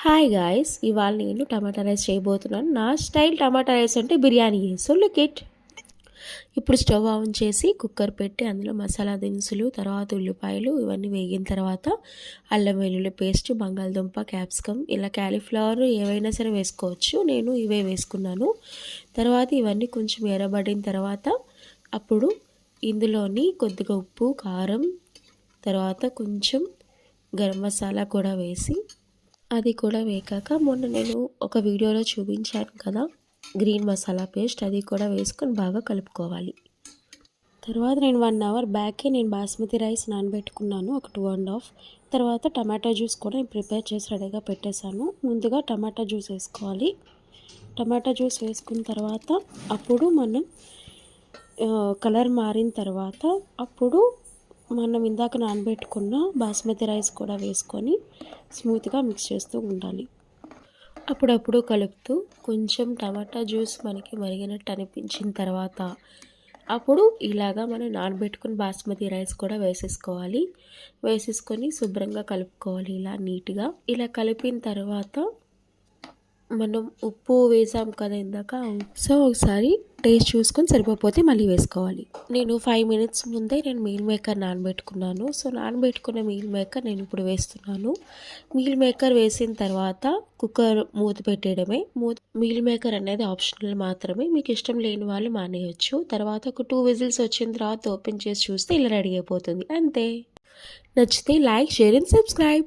Hi guys, ఇవాళ నేను టమాటా rice చేయబోతున్నాను. నా స్టైల్ టమాటా రైస్ అంటే బిర్యానీ. So look it. ఇప్పుడు స్టవ్ ఆన్ చేసి కుక్కర్ పెట్టి అందులో మసాలా దినుసులు, తర్వాత ఉల్లిపాయలు ఇవన్నీ వేగిన తర్వాత అల్లం వెల్లుల్లి పేస్ట్, బంగాళదుంప, క్యాప్సికమ్, ఇలా క్యాలీఫ్లవర్ ఏవైనా సరే వేసుకోవచ్చు. నేను ఇవే వేసుకున్నాను. తర్వాత ఇవన్నీ కొంచెం ఎర్రబడిన తర్వాత అప్పుడు ఇందులోని కొద్దిగా ఉప్పు, కారం, తర్వాత కొంచెం గరం మసాలా కూడా వేసి అది కూడా వేగాక మొన్న నేను ఒక వీడియోలో చూపించాను కదా గ్రీన్ మసాలా పేస్ట్, అది కూడా వేసుకొని బాగా కలుపుకోవాలి. తర్వాత నేను 1 అవర్ బ్యాకే నేను బాస్మతి రైస్ నానబెట్టుకున్నాను, ఒక 2.5. తర్వాత టమాటా జ్యూస్ కూడా నేను ప్రిపేర్ చేసి రెడీగా పెట్టేశాను. ముందుగా టమాటా జ్యూస్ వేసుకోవాలి. టమాటా జ్యూస్ వేసుకున్న తర్వాత అప్పుడు మనం కలర్ మారిన తర్వాత అప్పుడు మనం ఇందాక నానబెట్టుకున్న బాస్మతి రైస్ కూడా వేసుకొని స్మూత్గా మిక్స్ చేస్తూ ఉండాలి. అప్పుడప్పుడు కలుపుతూ కొంచెం టమాటా జ్యూస్ మనకి మరిగినట్టు అనిపించిన తర్వాత అప్పుడు ఇలాగా మనం నానబెట్టుకుని బాస్మతి రైస్ కూడా వేసేసుకొని శుభ్రంగా కలుపుకోవాలి. ఇలా నీట్గా ఇలా కలిపిన తర్వాత మనం ఉప్పు వేసాం కదా ఇందాక, సో ఒకసారి టేస్ట్ చూసుకొని సరిపోతే మళ్ళీ వేసుకోవాలి. నేను 5 మినిట్స్ ముందే మీల్ మేకర్ నానబెట్టుకున్నాను. సో నానబెట్టుకున్న మీల్ మేకర్ నేను ఇప్పుడు వేస్తున్నాను. మీల్ మేకర్ వేసిన తర్వాత కుక్కర్ మూత పెట్టేయడమే. మీల్ మేకర్ అనేది ఆప్షనల్ మాత్రమే, మీకు ఇష్టం లేని వాళ్ళు మానేయచ్చు. తర్వాత ఒక 2 విజిల్స్ వచ్చిన తర్వాత ఓపెన్ చేసి చూస్తే ఇలా రెడీ అయిపోతుంది, అంతే. నచ్చితే లైక్, షేర్ అండ్ సబ్స్క్రైబ్.